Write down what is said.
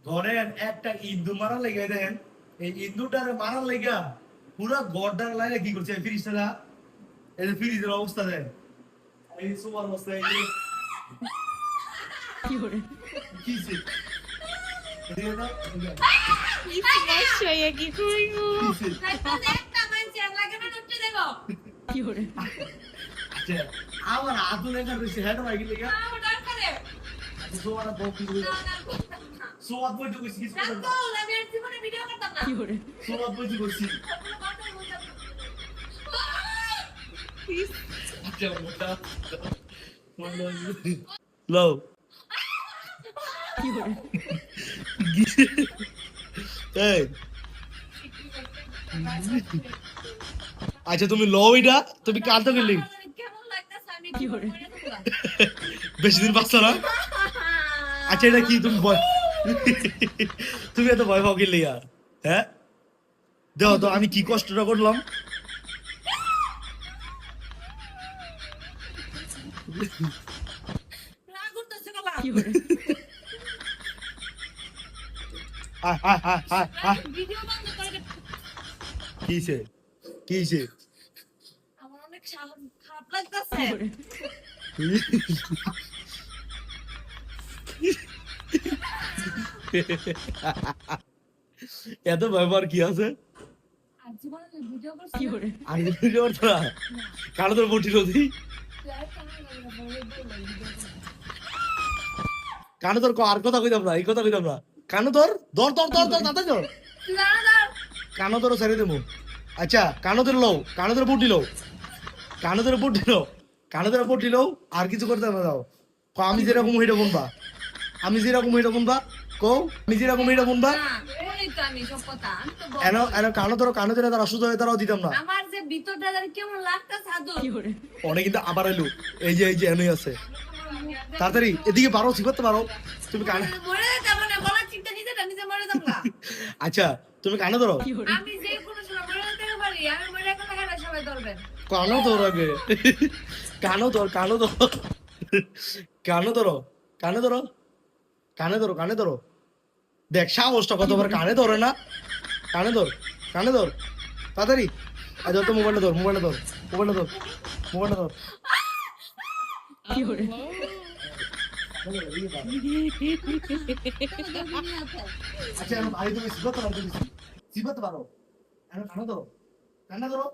ধরেন একটা ইন্দু মারা লেগে দেন, এই ইন্দুটার মারার লেগা পুরা গড়টার লাইনে কি করছে ফ্রিজটা, এই যে ফ্রিজের অবস্থা দেন, এই সুপার অবস্থা, এই যে কি করে কিছে এদিকে দাও, কি সমস্যা কি কইব কিছে একটা মানছে লাগে না উঠতে দেব কি করে আচ্ছা আমার আদু লেখা রয়েছে হেড মাইকি লেখা ওটা করে সোয়ারা বকি সোয়াদ বইতে কইছি কিছু না করতাম তো আমি আর জীবনে ভিডিও করতাম না কি করে সোয়াদ বইতে কইছি আচ্ছা মোটা লও কি করে এই আচ্ছা তুমি লও এটা, তুমি কাঁদতে গেলি কেমন লাগতেছে আমি কি করে? বেশি দিন বাঁচছো না। আচ্ছা এটা কি তুমি ভয়, তুমি এত ভয় পাও গেলি আর, হ্যাঁ দেখো তো আমি কি কষ্টটা করলাম। রাগ করতেছে বাবা কি করে ভিডিও বন্ধ করে কিছে কিছে আমার অনেক খারাপ লাগতেছে কি করে এত ব্যাপার কি আছে, আর জীবনে ভিডিও করছি কি করে আমি তো বুঝতে পারছো না, কারো তোর বটি রোধি কানো তোর আর কথা কইতাম না, এই কথা কইতাম না, কানো তোর দর দর দর দর দাদা জোর কানো তোর ছেড়ে দেবো। আচ্ছা কানো তোর লও, কানো তোর বটি লও, কানো তোর বটি লও, কানো তোর বটি লও, আর কিছু করতে না দাও। আমি যেরকম হইটা বলবা, আমি যেরকম হইটা বলবা, কও আমি যেরকম হইটা বলবা, না বলি তো আমি সব কথা আমি তো বলবো। এন এন কানো তোর তারা অসুস্থ হয়ে তারাও দিতাম না। আমার যে ভিতরটা জানি কেমন লাগতেছে আদু কি করে অনেক কিন্তু আবার এলো, এই যে এনেই আছে, তাড়াতাড়ি এদিকে পারো শিখতে পারো তুমি কানে। মরে যাব না বলার চিন্তা নিজে মরে যাব না আচ্ছা তুমি কানে ধরো, কি করে আমি যে কোনো সময় মরে যেতে পারি আমি মরে গেলে কেন সবাই ধরবেন কানো ধর আগে, কানো ধর কানো ধর, কানো ধরো কানে ধরো, কানে ধরো কানে ধরো, দেখ সাহসটা কতবার, কানে ধরে না, কানে ধর কানে ধর তাড়াতাড়ি, আজ তো মোবাইলটা ধর মোবাইলটা ধর মোবাইলটা ধর মোবাইলটা ধর। কি করে আচ্ছা আমি ভাই তুমি শিখতে পারো, তুমি শিখতে পারো, কানে ধরো কানে ধরো